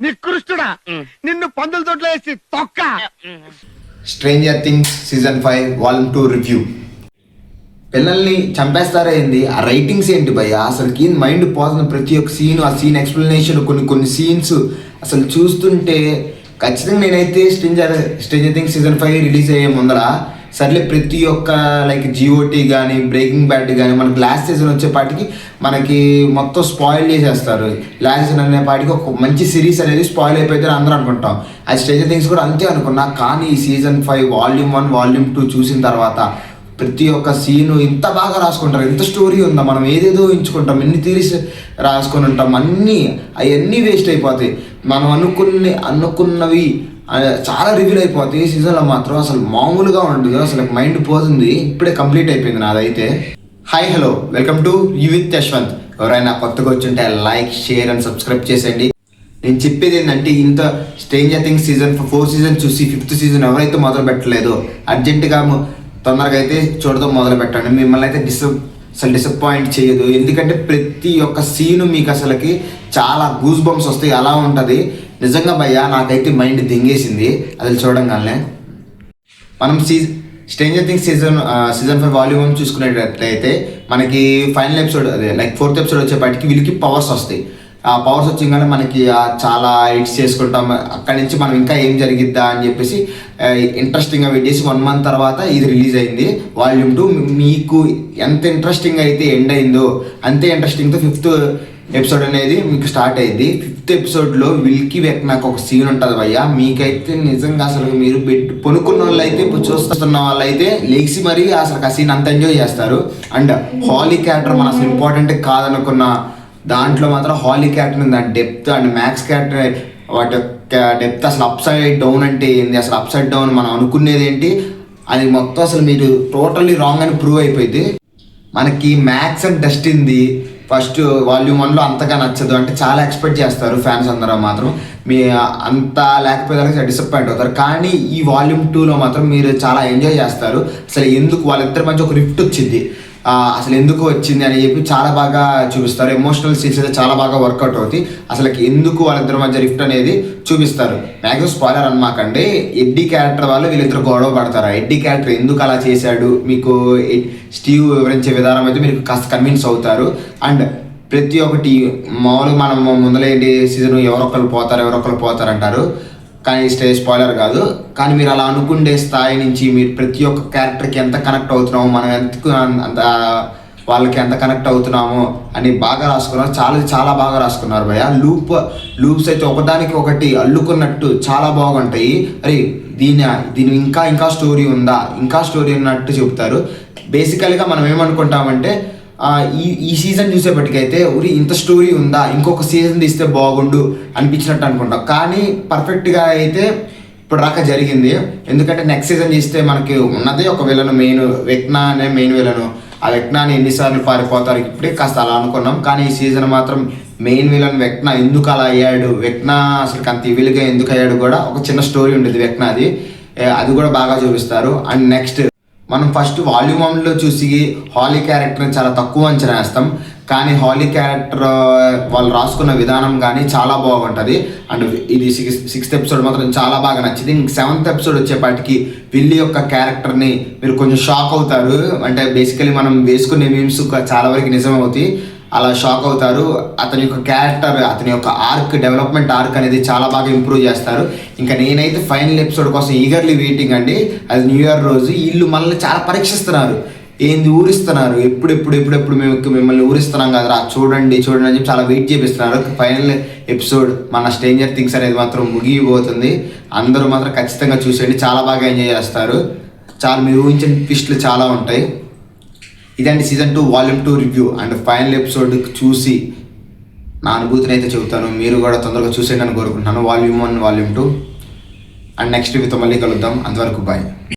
నికృష్టుడా నిన్ను పందుల తోటలో వేసి తొక్క. Stranger things season 5 volume 2 review. పిల్లల్ని చంపేస్తారా ఏంది? ఆ రైటింగ్స్ ఏంటి భయ్య? అసలుకి మైండ్ పోతుంది. ప్రతి ఒక్క సీన్, ఆ సీన్ ఎక్స్ప్లెనేషన్, కొన్ని సీన్స్ అసలు చూస్తుంటే ఖచ్చితంగా నేనైతే స్ట్రేంజర్ థింగ్స్ సీజన్ 5 రిలీజ్ అయ్యే ముందర సర్లే ప్రతి ఒక్క లైక్ జిఓటీ కానీ బ్రేకింగ్ బ్యాడ్ కానీ మనకి లాస్ట్ సీజన్ వచ్చేపాటికి మనకి మొత్తం స్పాయిల్ చేసేస్తారు. లాస్ట్ సీజన్ అనేపాటికి ఒక మంచి సిరీస్ అనేది స్పాయిల్ అయిపోతే అందరూ అనుకుంటాం. అది స్ట్రేంజర్ థింగ్స్ కూడా అంతే అనుకున్నా. కానీ ఈ సీజన్ 5 వాల్యూమ్ 1 వాల్యూమ్ 2 చూసిన తర్వాత ప్రతి ఒక్క సీను ఇంత బాగా రాసుకుంటారు. ఎంత స్టోరీ ఉందా, మనం ఏదేదో ఎంచుకుంటాం, ఎన్ని థియరీస్ రాసుకొని ఉంటాం, అవన్నీ వేస్ట్ అయిపోతాయి. మనం అనుకున్నవి చాలా రివీల్ అయిపోతాయి. ఈ సీజన్లో మాత్రం అసలు మామూలుగా ఉండదు. అసలు మైండ్ పోతుంది. ఇప్పుడే కంప్లీట్ అయిపోయింది నాదైతే. Hi hello, welcome to you with Yashwant. ఎవరైనా కొత్తగా వచ్చుంటే లైక్, షేర్ అండ్ సబ్స్క్రైబ్ చేసేయండి. నేను చెప్పేది ఏంటంటే, ఇంత స్ట్రేంజర్ థింగ్స్ సీజన్ 4 సీజన్ చూసి 5th సీజన్ ఎవరైతే మొదలు పెట్టలేదో అర్జెంటుగా తొందరగా అయితే చూడడం మొదలు పెట్టండి. మిమ్మల్ని అయితే డిసప్పాయింట్ చేయదు. ఎందుకంటే ప్రతి ఒక్క సీను మీకు అసలుకి చాలా గూస్ బంప్స్ వస్తాయి. అలా ఉంటుంది నిజంగా భయ్య. నాకైతే మైండ్ దింగేసింది అది చూడంగానే. మనం స్ట్రేంజర్ థింగ్స్ సీజన్ 5 వాల్యూమ్ 1 చూసుకునేటట్లయితే మనకి ఫైనల్ ఎపిసోడ్, అదే లైక్ 4th ఎపిసోడ్ వచ్చేపాటికి వీళ్ళకి పవర్స్ వస్తాయి. ఆ పవర్స్ వచ్చింగానే మనకి చాలా ఎడిట్స్ చేసుకుంటాం. అక్కడి నుంచి మనం ఇంకా ఏం జరిగిద్దా అని చెప్పేసి ఇంట్రెస్టింగ్గా వెయిట్ చేసి 1 month తర్వాత ఇది రిలీజ్ అయింది వాల్యూమ్ 2. మీకు ఎంత ఇంట్రెస్టింగ్ అయితే ఎండ్ అయిందో అంతే ఇంట్రెస్టింగ్తో 5th ఎపిసోడ్ అనేది మీకు స్టార్ట్ అయింది. 5th ఎపిసోడ్లో విల్కి నాకు ఒక సీన్ ఉంటుంది భయ్య. మీకైతే నిజంగా అసలు మీరు పొనుక్కున్న వాళ్ళు అయితే, చూస్తున్న వాళ్ళు అయితే లేచి మరీ అసలు ఆ సీన్ అంత ఎంజాయ్ చేస్తారు. అండ్ హాలీ క్యారెక్టర్ మన అసలు ఇంపార్టెంట్ కాదనుకున్న దాంట్లో మాత్రం హాలీ క్యారెక్టర్ దాని డెప్త్ అండ్ మ్యాక్స్ క్యారెక్టర్ వాటి యొక్క డెప్త్, అసలు అప్ సైడ్ డౌన్ అంటే ఏంది, అసలు అప్ సైడ్ డౌన్ మనం అనుకునేది ఏంటి, అది మొత్తం అసలు మీరు టోటల్లీ రాంగ్ అని ప్రూవ్ అయిపోయింది. మనకి మ్యాక్స్ అండ్ డస్టిన్ది ఫస్ట్ వాల్యూమ్ 1లో అంతగా నచ్చదు. అంటే చాలా ఎక్స్పెక్ట్ చేస్తారు ఫ్యాన్స్ అందరూ. మాత్రం మీ అంత లేకపోతే డిసప్పాయింట్ అవుతారు. కానీ ఈ వాల్యూమ్ 2లో మాత్రం మీరు చాలా ఎంజాయ్ చేస్తారు. అసలు ఎందుకు వాళ్ళిద్దరి మధ్య ఒక రిఫ్ట్ వచ్చింది, అసలు ఎందుకు వచ్చింది అని చెప్పి చాలా బాగా చూపిస్తారు. ఎమోషనల్ సీన్స్ అయితే చాలా బాగా వర్కౌట్ అవుతాయి. అసలు ఎందుకు వాళ్ళిద్దరి మధ్య రిఫ్ట్ అనేది చూపిస్తారు. మ్యాక్సిమం స్పాయిలర్ అనమాకండి. ఎడ్డీ క్యారెక్టర్ వాళ్ళు వీళ్ళిద్దరు గొడవ పడతారు. ఎడ్డీ క్యారెక్టర్ ఎందుకు అలా చేశాడు మీకు స్టీవ్ వివరించే విధానం అయితే మీరు కాస్త కన్విన్స్ అవుతారు. అండ్ ప్రతి ఒక్కటి మామూలుగా మనం ముందలేంటి సీజన్ ఎవరొక్కరు పోతారు అంటారు. కానీ స్పాయిలర్ కాదు. కానీ మీరు అలా అనుకునే స్థాయి నుంచి మీరు ప్రతి ఒక్క క్యారెక్టర్కి ఎంత కనెక్ట్ అవుతున్నామో, మనం అంత వాళ్ళకి ఎంత కనెక్ట్ అవుతున్నామో అని బాగా రాసుకున్నారు. చాలా బాగా రాసుకున్నారు భయ్య. లూప్స్ అయితే ఒకదానికి ఒకటి అల్లుకున్నట్టు చాలా బాగుంటాయి. అరే దీని ఇంకా స్టోరీ ఉందా, ఇంకా స్టోరీ ఉన్నట్టు చెబుతారు. బేసికల్గా మనం ఏమనుకుంటామంటే, ఈ సీజన్ చూసేపటికైతే ఇంత స్టోరీ ఉందా, ఇంకొక సీజన్ తీస్తే బాగుండు అనిపించినట్టు అనుకుంటాం. కానీ పర్ఫెక్ట్గా అయితే ఇప్పుడు రాక జరిగింది. ఎందుకంటే నెక్స్ట్ సీజన్ తీస్తే మనకి ఉన్నదే ఒక విలను, వెక్నా అనే మెయిన్ విలను. ఆ వెక్నాని ఎన్నిసార్లు పారిపోతారు ఇప్పుడే కాస్త అలా అనుకున్నాం. కానీ ఈ సీజన్ మాత్రం మెయిన్ విలన్ వెక్నా ఎందుకు అలా అయ్యాడు, వెక్నా అసలు అంత ఇవిలుగా ఎందుకు అయ్యాడు కూడా ఒక చిన్న స్టోరీ ఉండేది వెక్నాది. అది కూడా బాగా చూపిస్తారు. అండ్ నెక్స్ట్ మనం ఫస్ట్ వాల్యూమ్ 1లో చూసి హాలీ క్యారెక్టర్ని చాలా తక్కువ అంచనా వేస్తాం. కానీ హాలీ క్యారెక్టర్ వాళ్ళు రాసుకున్న విధానం కానీ చాలా బాగుంటుంది. అండ్ ఇది 6th ఎపిసోడ్ మాత్రం చాలా బాగా నచ్చింది. 7th ఎపిసోడ్ వచ్చేపాటికి విల్లీ యొక్క క్యారెక్టర్ని మీరు కొంచెం షాక్ అవుతారు. అంటే బేసికలీ మనం వేసుకునే మీమ్స్ చాలా వరకు నిజమవుతాయి. అలా షాక్ అవుతారు. అతని యొక్క క్యారెక్టర్, అతని యొక్క డెవలప్మెంట్ ఆర్క్ అనేది చాలా బాగా ఇంప్రూవ్ చేస్తారు. ఇంకా నేనైతే ఫైనల్ ఎపిసోడ్ కోసం ఈగర్లీ వెయిటింగ్ అండి. అది న్యూ ఇయర్ రోజు వీళ్ళు మనల్ని చాలా పరీక్షిస్తున్నారు. ఏంది ఊరిస్తున్నారు, ఎప్పుడు మిమ్మల్ని ఊరిస్తున్నాం కదరా, చూడండి అని చెప్పి చాలా వెయిట్ చేపిస్తున్నారు. ఫైనల్ ఎపిసోడ్ మన స్ట్రేంజర్ థింగ్స్ అనేది మాత్రం ముగిపోతుంది. అందరూ మాత్రం ఖచ్చితంగా చూసేయండి, చాలా బాగా ఎంజాయ్ చేస్తారు. చాలా మీరు ఊహించిన ట్విస్ట్లు చాలా ఉంటాయి. ఇదండి season 2 volume 2 review. And final episode చూసి నా అనుభూతిని అయితే చెబుతాను. మీరు కూడా తొందరగా చూసేయండి అని కోరుకుంటున్నాను. వాల్యూమ్ 1 వాల్యూమ్ 2 అండ్ నెక్స్ట్ వీతో మళ్ళీ కలుద్దాం. అంతవరకు బాయ్.